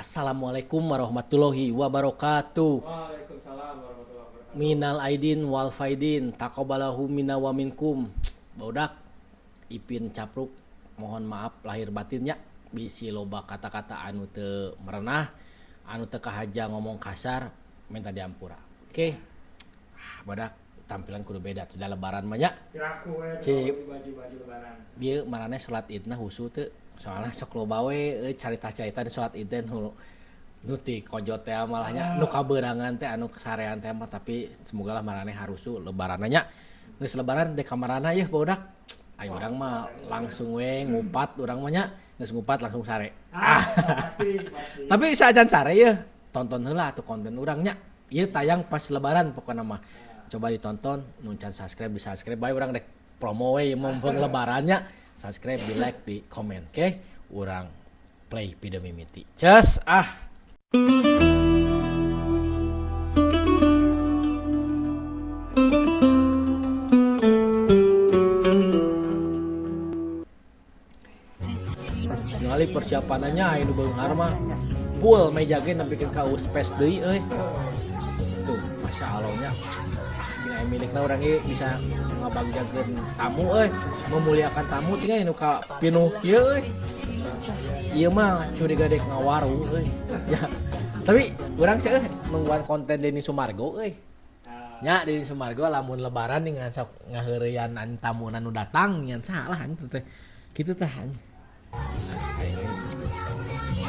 Assalamualaikum warahmatullahi wabarakatuh. Waalaikumsalam warahmatullahi wabarakatuh. Minal aidin wal faidin taqabbalahu minna wa minkum. Baudak Ipin Capruk mohon maaf lahir batinnya bisi loba kata-kata anu teu merenah, anu teu kahaja ngomong kasar, minta diampura. Oke. Badak tampilan kudu beda teh lebaran mah nya. Piraku we baju lebaran. Bieu marane salat Idna husu teu. Soalnya sok loba we carita-carita di salat Id teh nu ti kojot teh malahnya nu kabeurangan teh anu kasarean teh mah tapi semoga lah marane harusu lebaranna nya. Geus lebaran di kamarana yeuh budak. Ayo urang mah langsung we ngumpat urang mah nya, geus ngumpat langsung sare. Pasti. Tapi saacan sare yeuh tonton heula atuh konten urang nya. Ieu tayang pas lebaran pokona mah. Coba ditonton, nu can subscribe di subscribe bae urang dek promo we mumpung lebarannya. Subscribe, di like, di komen, oke? Urang play video mimiti. Cus ah. Ningali persiapanannya anu beunghar mah full meja ge nepikeun ka space deui euy. Tuh, masyaallah-nya. Cing aya milikna urang ieu bisa ngabagjakeun tamu euy, memuliakan tamu tinggal nu ka pinuh kieu euy. Ieu mah curiga dek ngawarung euy. Ya. Tapi urang sih nungguan konten Denny Sumargo euy. Nya Denny Sumargo lamun lebaran nih sok ngaheureuyan tamunan nu datang ngan salah anu teh. Kitu teh.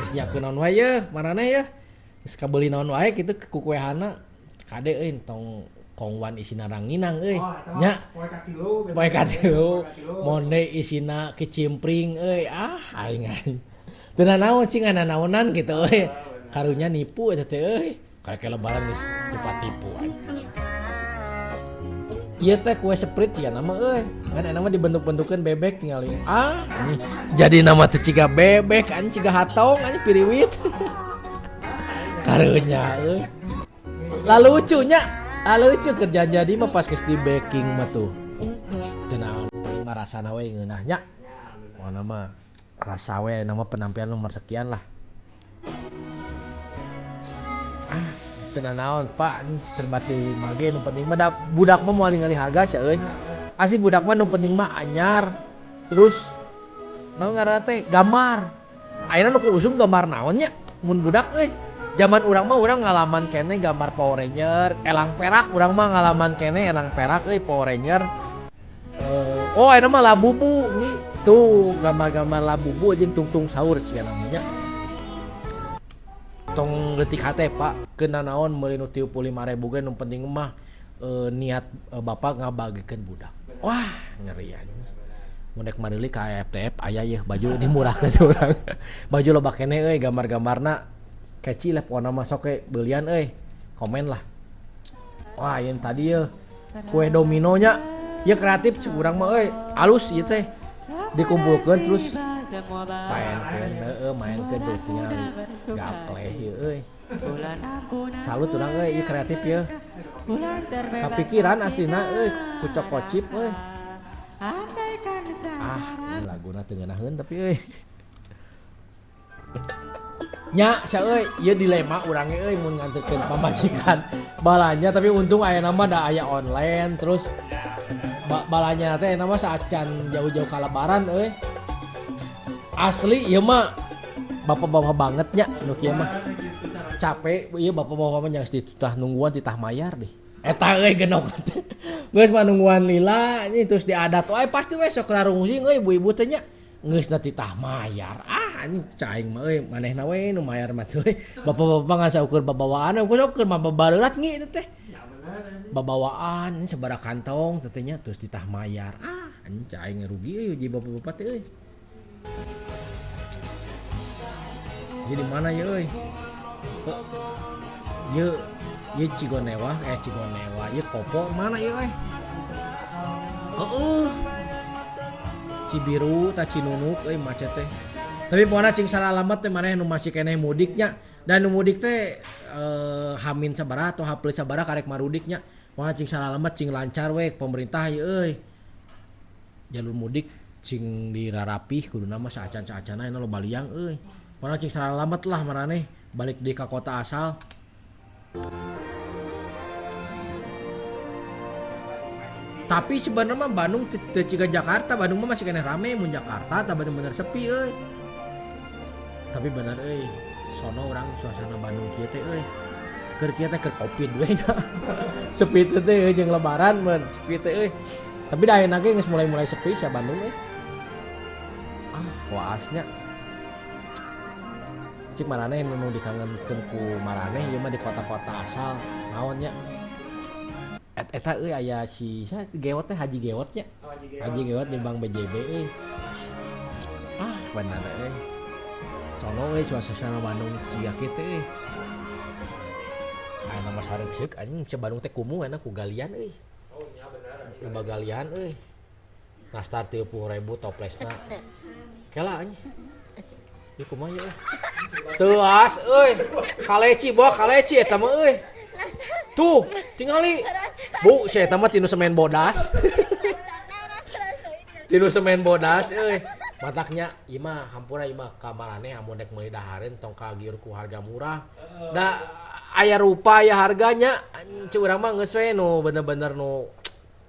Geus nyiapkeun naon wae yeuh, marane yeuh. Geus kabeuli naon wae kitu ku kuehana. Kade euy tong kongwan isina ranginang euy. Nya poe katilu monde isina kicimpring euy. Aingan. Teu nanaon cing nanaonan kitu euy. Karunya nipu eta teh euy. Karek lebaran geus lupa tipuan. Ieu teh kue sprite ya nama euy. Kan eta mah dibentuk-bentukeun bebek tingali. Ini jadi nama teh ciga bebek anjing ciga hatong anjing piriwit. Karunya euy. Lalu lucu kerja jadi mah pas geus di baking mah tuh. Teu naon mah rasana we ngeunah nya. Mana mah rasa we nama penampilan nomor sekian lah. Teu naon Pak serba teu mage nu penting mah budak mah moal ningali harga sia euy. Asli budak mah nu penting mah anyar. Terus naon ngaranna teh gambar. Ayeuna nu usum gambar naon nya mun budak euy. Zaman urang mah urang ngalaman kene gambar Power Ranger, elang perak urang mah ngalaman kene elang perak euy Power Ranger. Oh ayeuna mah Labubu nih. Tuh gambar-gambar Labubu jeung tungtung sahur sia namanya. Tong leutik hate Pak, keuna naon meuli nu 35.000 ge nu penting mah niat Bapak ngabagikeun budak. Wah, ngeri anjing. Mun dek mareuli ka FTF aya yeuh baju dimurahkeun urang. Baju loba kene euy gambar-gambarna kecil lah pokoknya masuk ke belian komen lah. Wah yang tadi ya kue dominonya ya kreatif curang mah halus ieu teh dikumpulkan terus mainkeun tuh tinggal gaple ieu salut urang ieu kreatif ya kapikiran aslina kucok kocip laguna teu ngeunaheun tapi nya sia euy ieu dilema urang euy mun ngantekeun pamajikan balanya tapi untung aya nama da aya online terus balanya teh nama saacan jauh-jauh ka lebaran euy asli ieu mah bapak-bapak banget nya nu kieu mah capek ieu bapak-bapak mah nya titah nungguan titah mayar deh eta euy genok teh geus mah nungguan lila nya terus diadat wae pasti we sok rarungsing euy ibu-ibu teh nya geus na titah mayar anjing caing mah euy manehna we nu mayar mah teh bapak-bapak ngasa ukur babawaan ukur mah babareurat ngi teh babawaan sabaraha kantong teh nya terus ditah mayar anjing caing rugi euy ji bapak-bapak teh euy jadi mana ya euy ye Cigonewa ye Kopo mana ya euy Cibiru ta Cinunuk macet teh. Tapi pokona cing salah alamat teh maneh nu masih keneh mudiknya dan nu mudik teh hamin sabaraha atau hapleus sabaraha karek marudiknya. Pokona cing salah alamat cing lancar we pemerintah ieu euy. Jalur mudik cing dirarapih kuduna mah saacan-saacana aya loba liang euy. Pokona cing salah alamat lah maraneh balik di ke kota asal. Tapi sebenarnya mah Bandung teu ciga Jakarta, Bandung mah masih kena rame, mun Jakarta tah bener-bener sepi euy. Tapi bener euy, sono orang suasana Bandung kieu teh euy. Keur kieu teh keur Covid we nya. Sepi teh euy jeung lebaran mun, sepi teh euy. Tapi da ayeuna ge geus mulai sepi sia Bandung euy. Waasnya cik maraneh nu dikangenkeun ku maraneh ieu mah di kota-kota asal naon nya eta euy aya si Gewot teh Haji Gewot nya Haji Gewot jeung Bang BJB euy bener euy sono euy suasana Bandung siga kieu teh euy aya nama sareuk anjing ca Bandung teh kumuh enak ku galian euy Oh nya bener. loba galian euy nastar 30.000 toplesna kela anjing. Ieu kumaha ye? Teuas euy. Kaleci bawa kaleci eta mah euy. Tuh, tingali. Bu, si eta mah tinu semen bodas. Tinu semen bodas euy. Mataknya ieu mah hampura ieu mah ka maraneh amun dek meuli dahareun tong kagiur ku harga murah. Da aya rupa aya harganya. Anjing urang mah geus we nu bener-bener nu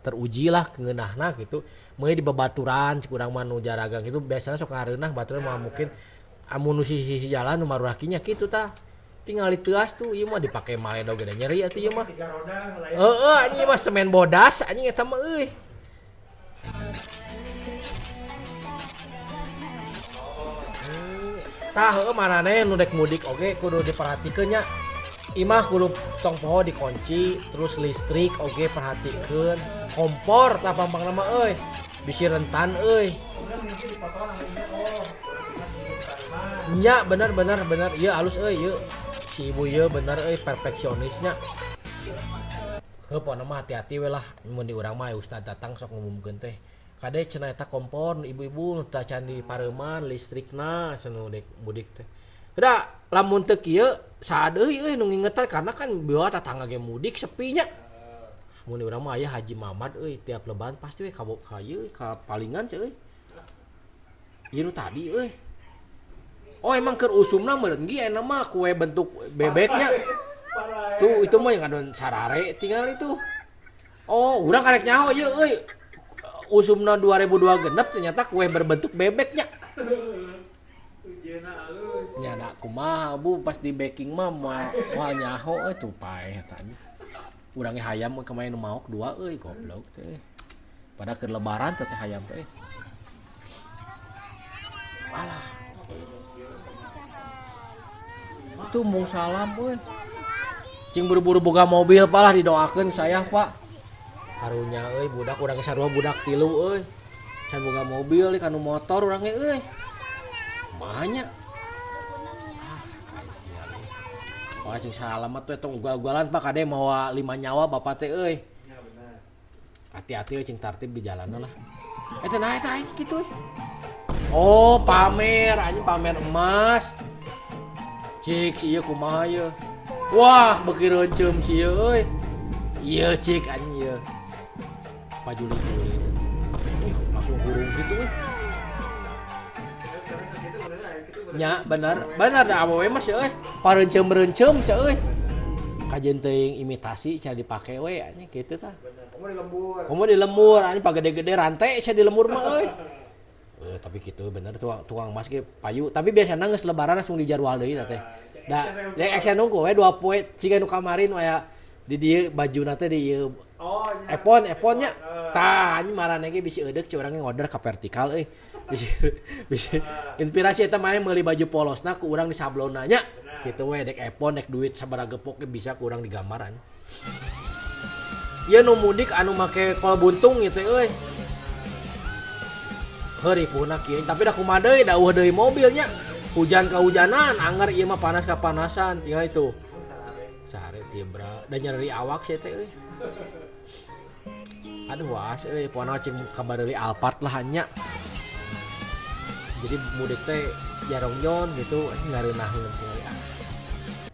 teruji lah ngeunahna gitu. Meuli di babaturan cik urang mah nu jaragang gitu biasanya sok ngareunah baturan mah mungkin amun nu sisi jalan nu marurakinya kitu tah. Tinggal teuas tuh ieu mah dipake maledo gede nyeri atuh ieu mah. Tiga roda lain. Heeh anjing mah semen bodas anjing eta mah euy. Tah heueuh maraneh nu dek mudik oge kudu diperhatikeun nya. Imah kudu tong poho dikunci terus listrik oge perhatikeun. Kompor tah pampang nama euy. Bisi rentan euy. Nya bener ieu alus euy ieu. Si ibu ieu bener euy perfeksionisnya. Heupeuna mah hati-hati we lah mun di urang mah ustad datang sok ngumumkeun teh. Kade cenah eta kompor ibu-ibu nu teu can di pareuman listrikna cenah dek mudik teh. Da lamun teu kieu sadeui euy nu ngingetan karena kan biwa tatangga ge mudik sepinya. Mun urang mah aya Haji Mamad euy tiap lebaran pasti we ka ieu ka palingan euy. Ieu nu tadi euy. Oh emang keur usumna meureun ge aya mah kue bentuk bebeknya. Tuh itu mah yang adon sarare tinggal itu. Oh urang karek nyaho ieu euy. Usumna 2002 genep ternyata kue berbentuk bebeknya. Nya da kumaha Bu pas di baking mah moal nyaho euy tuh paeh tadi. Urang ge hayam kemain nu maok 2 euy goblok teh. Pada keur lebaran teh hayam teh. Alah. Itu mung salam euy. Cing buru-buru boga mobil palah didoakeun saya Pak. Karunya euy budak urang ge sarua budak 3 euy. Can boga mobil ieu kanu motor urang ge euy. Mahanya. Oh cing salamat tuh tong ugal-ugalan Pak kade mawa 5 nyawa bapak teh euy. Ya benar. Hati-hati euy cing tartib di jalanna lah. Eta nah eta aing kitu. Oh, pamer anjing pamer emas. Cik si ieu kumaha ieu? Wah, beuki reuceum si ieu euy. Ieu cik anjing ieu. Pajuli-juli. Langsung hurung gitu euy. Nya bener da awewe mah euy. Pareuceum-reuceum euy. Kajeun teuing imitasi cara dipake we anjing kitu tah. Komo di lembur anjing pagede-gede rantai sia di lembur mah euy. Tapi gitu bener tukang emas ge payu, tapi biasana geus lebaran langsung dijarwal deui teh. Da yang eksen nunggu we 2 poe ciga nu kamarin aya di dieu bajuna teh di ieu. Oh nya. Eponnya. Tah anjing marane ge bisi eudeuh ci urang ge ngorder ka vertikal euy. Bisi inspirasi eta mah meuli baju polosna ku urang di sablonna nya. Kitu we dek epon dek duit sabaraha gepok ge bisa ku urang digambaran. Ieu nu mudik anu make kol buntung gitu euy. Heuri puna kieu tapi da kumaha deui da eueuh deui mobilnya. Hujan kahujanan, anger ieu mah panas kapanasan, tinggal itu. Sare tibra da nyeri awak sih teh euy. Aduh waas euy poana cing kabar deui Alphard lah nya. Jadi mudik teh jarongjon gitu ngareunahkeun euy.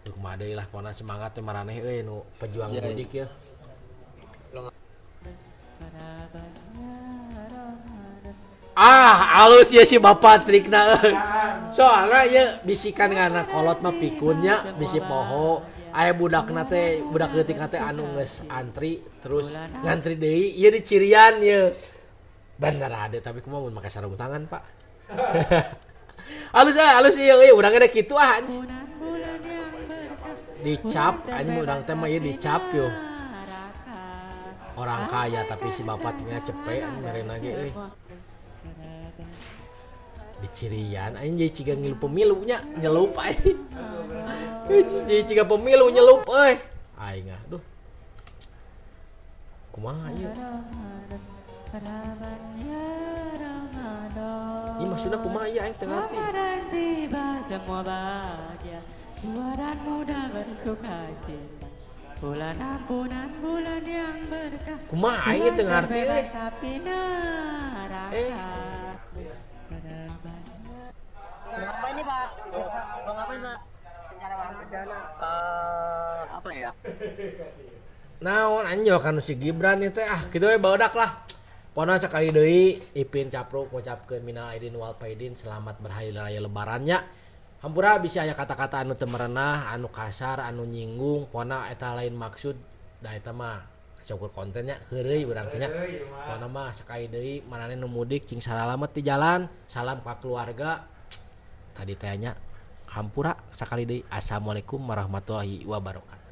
Tuh kumaha deui lah poana semangat teh maraneh euy nu pejuang mudik ya. Alus ya si bapak trikna Soalnya ya bisikan ngana kolot mah pikunnya bisi poho. Aya budakna teh budak leutik teh anu geus antri terus ngantri deui ieu di cirian ye. Bener ada tapi kumaha mun make sarung tangan, Pak. halus ieu urang ada kitu ah. Dicap anjing urang teh mah ieu dicap yo. Orang kaya tapi si bapaknya cepet anjing merena ge euy. Di cirian anjing jadi ciga ngilu pemilunya nyelup anjing. Jadi ciga pemilu nyelup euy. Aing aduh. Kumaha ieu? Ini maksudnya kumaha ieu aing teu ngarti. Semua bahagia tua dan muda bersuka cita. Bulan ampunan bulan yang berkah. Kumaha aing teu ngarti euy. Ngapain nih Pak? Mau ngapain Pak? Rencana apa ya? Naon anjing kan si Gibran ieu teh kitu we baeudak lah. Pona sekali deui Ipin Capruk ngucapkeun minal aidin wal faidin selamat berhari raya lebarannya. Hampura bisa aya kata-kata anu teu merenah, anu kasar, anu nyinggung, pona eta lain maksud da eta mah syukur kontennya heureuy urang teh nya. Pona mah sekali deui manehna nu mudik cing salalamet di jalan, salam ka keluarga. Tadi teh nya hampura sakali deui assalamualaikum warahmatullahi wabarakatuh.